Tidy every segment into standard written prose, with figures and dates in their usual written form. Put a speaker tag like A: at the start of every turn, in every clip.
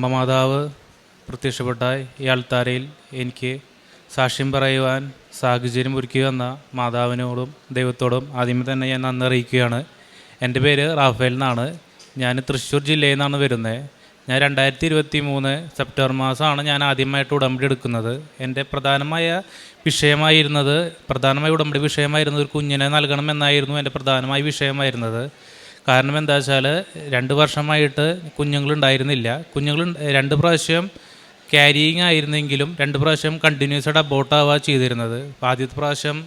A: അമ്മ മാതാവ് പ്രത്യക്ഷപ്പെട്ട ഈ അൾത്താരയിൽ എനിക്ക് സാക്ഷ്യം പറയുവാൻ സാഹചര്യം ഒരുക്കി വന്ന മാതാവിനോടും ദൈവത്തോടും ആദ്യമേ തന്നെ ഞാൻ നന്ദി അറിയിക്കുകയാണ്. എൻ്റെ പേര് റാഫേൽ എന്നാണ്. ഞാൻ തൃശ്ശൂർ ജില്ലയിൽ നിന്നാണ് വരുന്നത്. ഞാൻ 2023 സെപ്റ്റംബർ മാസമാണ് ഞാൻ ആദ്യമായിട്ട് ഉടമ്പടി എടുക്കുന്നത്. എൻ്റെ പ്രധാനമായ ഉടമ്പടി വിഷയമായിരുന്നത് ഒരു കുഞ്ഞിനെ നൽകണമെന്നായിരുന്നു എൻ്റെ പ്രധാനമായ വിഷയമായിരുന്നത്. കാരണം എന്താ വെച്ചാൽ 2 വർഷമായിട്ട് കുഞ്ഞുങ്ങളുണ്ടായിരുന്നില്ല. 2 പ്രാവശ്യം ക്യാരിയിങ് ആയിരുന്നെങ്കിലും 2 പ്രാവശ്യം കണ്ടിന്യൂസ് ആയിട്ട് അബോർട്ടാവുക ചെയ്തിരുന്നത്. ആദ്യത്തെ പ്രാവശ്യം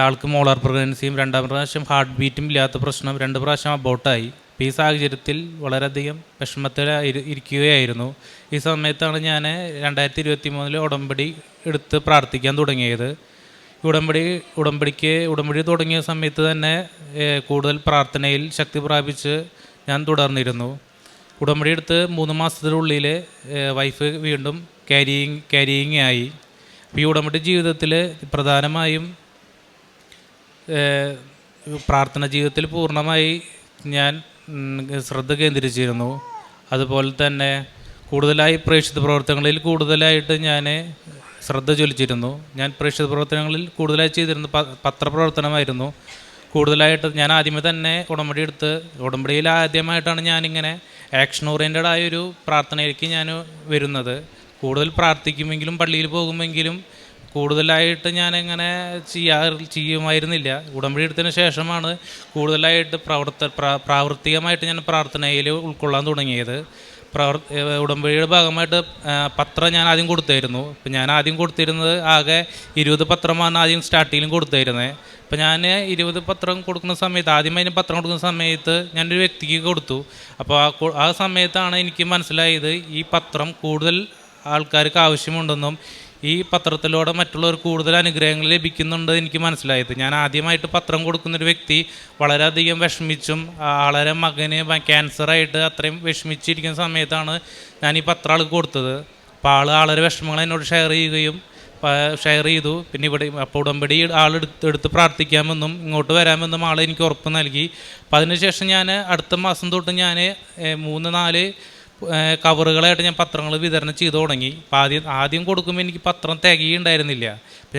A: ആൾക്ക് മോളാർ പ്രഗ്നൻസിയും 2ാം പ്രാവശ്യം ഹാർട്ട് ബീറ്റും ഇല്ലാത്ത പ്രശ്നം 2 പ്രാവശ്യം അബോർട്ടായി. അപ്പോൾ ഈ സാഹചര്യത്തിൽ വളരെയധികം വിഷമത്തിൽ ഇരിക്കുകയായിരുന്നു. ഈ സമയത്താണ് ഞാൻ 2023 ഉടമ്പടി എടുത്ത് പ്രാർത്ഥിക്കാൻ തുടങ്ങിയത്. ഉടമ്പടി തുടങ്ങിയ സമയത്ത് തന്നെ കൂടുതൽ പ്രാർത്ഥനയിൽ ശക്തി പ്രാപിച്ച് ഞാൻ തുടർന്നിരുന്നു. ഉടമ്പടി എടുത്ത് 3 മാസത്തിനുള്ളിൽ വൈഫ് വീണ്ടും ക്യാരിയിങ് ആയി. അപ്പോൾ ഈ ഉടമ്പടി ജീവിതത്തിൽ പ്രധാനമായും പ്രാർത്ഥന ജീവിതത്തിൽ പൂർണ്ണമായി ഞാൻ ശ്രദ്ധ കേന്ദ്രീകരിച്ചിരുന്നു. അതുപോലെ തന്നെ കൂടുതലായി പ്രേക്ഷിത പ്രവർത്തനങ്ങളിൽ കൂടുതലായിട്ട് ഞാൻ ശ്രദ്ധ ചൊലിച്ചിരുന്നു. ഞാൻ പ്രേക്ഷിത പ്രവർത്തനങ്ങളിൽ കൂടുതലായി ചെയ്തിരുന്നു പത്രപ്രവർത്തനമായിരുന്നു. കൂടുതലായിട്ട് ഞാൻ ആദ്യമേ തന്നെ ഉടമ്പടിയിൽ ആദ്യമായിട്ടാണ് ഞാനിങ്ങനെ ആക്ഷൻ ഓറിയൻറ്റഡ് ആയൊരു പ്രാർത്ഥനയിലേക്ക് ഞാൻ വരുന്നത്. കൂടുതൽ പ്രാർത്ഥിക്കുമെങ്കിലും പള്ളിയിൽ പോകുമെങ്കിലും കൂടുതലായിട്ട് ഞാനിങ്ങനെ ചെയ്യുമായിരുന്നില്ല. ഉടമ്പടി എടുത്തതിന് ശേഷമാണ് കൂടുതലായിട്ട് പ്രാവർത്തികമായിട്ട് ഞാൻ പ്രാർത്ഥനയിൽ ഉൾക്കൊള്ളാൻ തുടങ്ങിയത്. ഉടമ്പടിയുടെ ഭാഗമായിട്ട് പത്രം ഞാൻ ആദ്യം കൊടുത്തായിരുന്നു. ഇപ്പം ഞാൻ ആദ്യം കൊടുത്തിരുന്നത് ആകെ 20 പത്രമാണ് ആദ്യം സ്റ്റാർട്ടിങ്ങിലും കൊടുത്തിരുന്നത്. അപ്പോൾ ഞാൻ 20 പത്രം കൊടുക്കുന്ന സമയത്ത് അതിന് പത്രം കൊടുക്കുന്ന സമയത്ത് ഞാനൊരു വ്യക്തിക്ക് കൊടുത്തു. അപ്പോൾ ആ സമയത്താണ് എനിക്ക് മനസ്സിലായത് ഈ പത്രം കൂടുതൽ ആൾക്കാർക്ക് ആവശ്യമുണ്ടെന്നും ഈ പത്രത്തിലൂടെ മറ്റുള്ളവർ കൂടുതൽ അനുഗ്രഹങ്ങൾ ലഭിക്കുന്നുണ്ട് എനിക്ക് മനസ്സിലായത്. ഞാൻ ആദ്യമായിട്ട് പത്രം കൊടുക്കുന്നൊരു വ്യക്തി വളരെയധികം വിഷമിച്ചും വളരെ മകന് ക്യാൻസറായിട്ട് അത്രയും വിഷമിച്ചിരിക്കുന്ന സമയത്താണ് ഞാൻ ഈ പത്രം ആൾക്ക് കൊടുത്തത്. അപ്പോൾ വളരെ വിഷമങ്ങൾ എന്നോട് ഷെയർ ചെയ്തു. പിന്നെ അപ്പോൾ ഉടമ്പടി എടുത്ത് പ്രാർത്ഥിക്കാമെന്നും ഇങ്ങോട്ട് വരാമെന്നും എനിക്ക് ഉറപ്പ് നൽകി. അപ്പം അതിനുശേഷം ഞാൻ അടുത്ത മാസം തൊട്ട് ഞാൻ 3-4 കവറുകളായിട്ട് ഞാൻ പത്രങ്ങൾ വിതരണം ചെയ്തു തുടങ്ങി. അപ്പം ആദ്യം കൊടുക്കുമ്പോൾ എനിക്ക് പത്രം തികയുണ്ടായിരുന്നില്ല. അപ്പം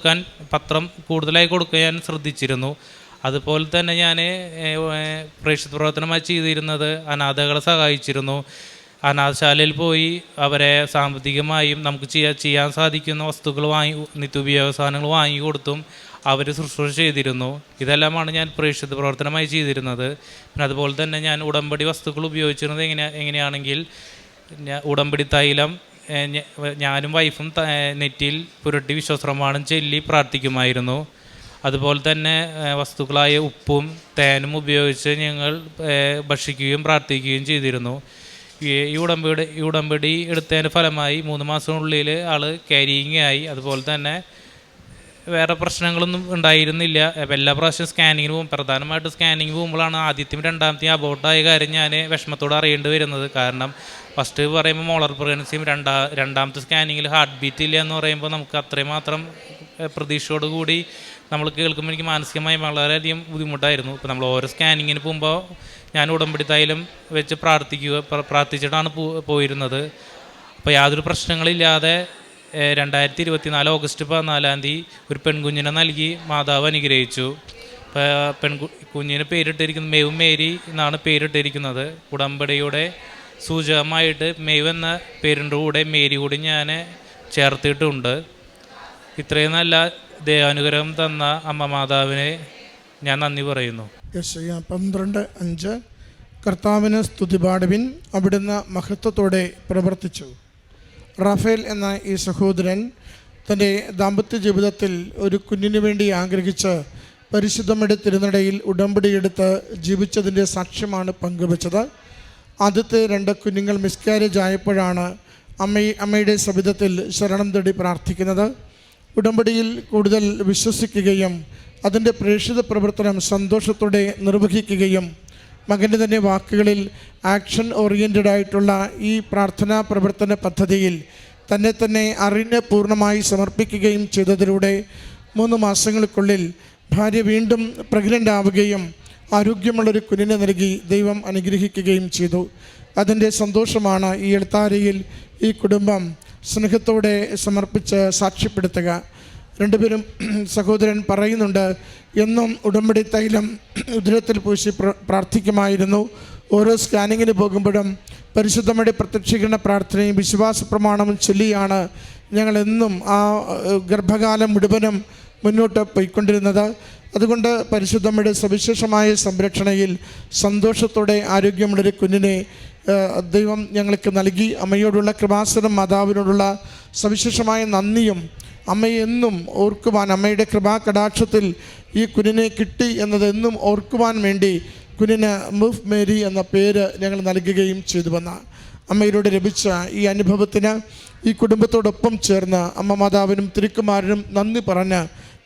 A: ഞാൻ പത്രം കൂടുതലായി കൊടുക്കാൻ ഞാൻ ശ്രദ്ധിച്ചിരുന്നു. അതുപോലെ തന്നെ ഞാൻ പ്രേക്ഷിത പ്രവർത്തനമായി ചെയ്തിരുന്നത് അനാഥകളെ സഹായിച്ചിരുന്നു. അനാഥശാലയിൽ പോയി അവരെ സാമ്പത്തികമായും നമുക്ക് ചെയ്യാൻ സാധിക്കുന്ന വസ്തുക്കൾ നിത്യോപയോഗ സാധനങ്ങൾ വാങ്ങിക്കൊടുത്തും അവർ ശുശ്രൂഷ ചെയ്തിരുന്നു. ഇതെല്ലാമാണ് ഞാൻ പ്രേക്ഷിത പ്രവർത്തനമായി ചെയ്തിരുന്നത്. പിന്നെ അതുപോലെ തന്നെ ഞാൻ ഉടമ്പടി വസ്തുക്കൾ ഉപയോഗിച്ചിരുന്നത് എങ്ങനെയാണെങ്കിൽ ഉടമ്പടി തൈലം ഞാനും വൈഫും നെറ്റിയിൽ പുരട്ടി വിശ്വസ്രമാണം ചൊല്ലി പ്രാർത്ഥിക്കുമായിരുന്നു. അതുപോലെ തന്നെ വസ്തുക്കളായ ഉപ്പും തേനും ഉപയോഗിച്ച് ഞങ്ങൾ ഭക്ഷിക്കുകയും പ്രാർത്ഥിക്കുകയും ചെയ്തിരുന്നു. ഈ ഉടമ്പടി എടുത്തതിൻ്റെ ഫലമായി 3 മാസത്തിനുള്ളിൽ ആൾ ക്യാരിയിങ് ആയി. അതുപോലെ തന്നെ വേറെ പ്രശ്നങ്ങളൊന്നും ഉണ്ടായിരുന്നില്ല. എല്ലാ പ്രാവശ്യം സ്കാനിങ്ങിന് പോകും, പ്രധാനമായിട്ട് സ്കാനിങ് പോകുമ്പോഴാണ് ആദ്യത്തെയും 2ാമത്തെയും അബോർട്ടായ കാര്യം ഞാൻ വിഷമത്തോടെ അറിയേണ്ടി വരുന്നത്. കാരണം ഫസ്റ്റ് പറയുമ്പോൾ മോളർ പ്രഗ്നൻസിയും 2ാമത്തെ സ്കാനിങ്ങിൽ ഹാർട്ട് ബീറ്റ് ഇല്ല എന്ന് പറയുമ്പോൾ നമുക്ക് അത്രയും മാത്രം പ്രതീക്ഷയോടുകൂടി നമ്മൾ കേൾക്കുമ്പോൾ എനിക്ക് മാനസികമായി വളരെയധികം ബുദ്ധിമുട്ടായിരുന്നു. ഇപ്പോൾ നമ്മൾ ഓരോ സ്കാനിങ്ങിന് പോകുമ്പോൾ ഞാൻ ഉടമ്പടി തൈലം വെച്ച് പ്രാർത്ഥിച്ചിട്ടാണ് പോയിരുന്നത്. അപ്പോൾ യാതൊരു പ്രശ്നങ്ങളില്ലാതെ 2024 ഓഗസ്റ്റ് 14 ഒരു പെൺകുഞ്ഞിനെ നൽകി മാതാവ് അനുഗ്രഹിച്ചു. കുഞ്ഞിന് പേരിട്ടിരിക്കുന്നത് മെയ് മേരി എന്നാണ് പേരിട്ടിരിക്കുന്നത്. ഉടമ്പടിയുടെ സൂചകമായിട്ട് മെയ് എന്ന പേരിൻ്റെ കൂടെ മേരി കൂടി ഞാൻ ചേർത്തിട്ടുണ്ട്. ഇത്രയും നല്ല ദൈവാനുഗ്രഹം തന്ന അമ്മ മാതാവിനെ ഞാൻ നന്ദി പറയുന്നു.
B: യെശയ്യാ 12:5 കർത്താവിന് സ്തുതി പാടുവിൻ, അവിടുന്ന് മഹത്വത്തോടെ പ്രവർത്തിച്ചു. റാഫേൽ എന്ന ഈ സഹോദരൻ തൻ്റെ ദാമ്പത്യ ജീവിതത്തിൽ ഒരു കുഞ്ഞിന് വേണ്ടി ആഗ്രഹിച്ച് പരിശുദ്ധമ്മയുടെ തിരുനടയിൽ ഉടമ്പടിയെടുത്ത് ജീവിച്ചതിൻ്റെ സാക്ഷ്യമാണ് പങ്കുവച്ചത്. ആദ്യത്തെ 2 കുഞ്ഞുങ്ങൾ മിസ്കാരേജ് ആയപ്പോഴാണ് അമ്മയുടെ സവിധത്തിൽ ശരണം തേടി പ്രാർത്ഥിക്കുന്നത്. ഉടമ്പടിയിൽ കൂടുതൽ വിശ്വസിക്കുകയും അതിൻ്റെ പ്രേക്ഷിത പ്രവർത്തനം സന്തോഷത്തോടെ നിർവഹിക്കുകയും മകൻ്റെ തന്നെ വാക്കുകളിൽ ആക്ഷൻ ഓറിയൻറ്റഡ് ആയിട്ടുള്ള ഈ പ്രാർത്ഥനാ പ്രവർത്തന പദ്ധതിയിൽ തന്നെ അറിഞ്ഞ് പൂർണ്ണമായി സമർപ്പിക്കുകയും ചെയ്തതിലൂടെ 3 മാസങ്ങൾക്കുള്ളിൽ ഭാര്യ വീണ്ടും പ്രഗ്നൻ്റ് ആവുകയും ആരോഗ്യമുള്ളൊരു കുഞ്ഞിനെ നൽകി ദൈവം അനുഗ്രഹിക്കുകയും ചെയ്തു. അതിൻ്റെ സന്തോഷമാണ് ഈ എഴുത്താരയിൽ ഈ കുടുംബം സ്നേഹത്തോടെ സമർപ്പിച്ച് സാക്ഷ്യപ്പെടുത്തുക. രണ്ടുപേരും സഹോദരൻ പറയുന്നുണ്ട്, എന്നും ഉടമ്പടി തൈലം ഉദരത്തിൽ പൂശി പ്രാർത്ഥിക്കുമായിരുന്നു. ഓരോ സ്കാനിങ്ങിന് പോകുമ്പോഴും പരിശുദ്ധമ്മയുടെ പ്രത്യക്ഷീകരണ പ്രാർത്ഥനയും വിശ്വാസ പ്രമാണവും ചൊല്ലിയാണ് ഞങ്ങളെന്നും ആ ഗർഭകാലം മുഴുവനും മുന്നോട്ട് പോയിക്കൊണ്ടിരുന്നത്. അതുകൊണ്ട് പരിശുദ്ധമ്മയുടെ സവിശേഷമായ സംരക്ഷണയിൽ സന്തോഷത്തോടെ ആരോഗ്യമുള്ളൊരു കുഞ്ഞിനെ ദൈവം ഞങ്ങൾക്ക് നൽകി. അമ്മയോടുള്ള കൃപാസനം, മാതാവിനോടുള്ള സവിശേഷമായ നന്ദിയും അമ്മയെ എന്നും ഓർക്കുവാൻ, അമ്മയുടെ കൃപാകടാക്ഷത്തിൽ ഈ കുഞ്ഞിനെ കിട്ടി എന്നതെന്നും ഓർക്കുവാൻ വേണ്ടി കുഞ്ഞിന് മൂഫ് മേരി എന്ന പേര് ഞങ്ങൾ നൽകുകയും ചെയ്തു വന്ന അമ്മയിലൂടെ ലഭിച്ച ഈ അനുഭവത്തിന് ഈ കുടുംബത്തോടൊപ്പം ചേർന്ന് അമ്മ മാതാവിനും തിരുക്കുമാരനും നന്ദി പറഞ്ഞ്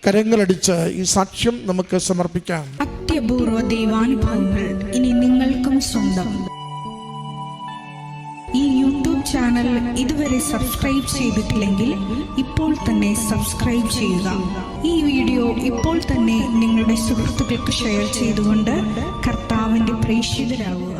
B: കരങ്ങളടിച്ച് ഈ സാക്ഷ്യം നമുക്ക് സമർപ്പിക്കാം.
C: അത്യപൂർവ ദൈവാനുഭവങ്ങൾ ഇനി നിങ്ങൾക്കും സ്വന്തം. ഈ യൂട്യൂബ് ചാനൽ ഇതുവരെ സബ്സ്ക്രൈബ് ചെയ്തിട്ടില്ലെങ്കിൽ ഇപ്പോൾ തന്നെ സബ്സ്ക്രൈബ് ചെയ്യുക. ഈ വീഡിയോ ഇപ്പോൾ തന്നെ നിങ്ങളുടെ സുഹൃത്തുക്കൾക്ക് ഷെയർ ചെയ്തുകൊണ്ട് കർത്താവിൻ്റെ പ്രേക്ഷിതരാകുക.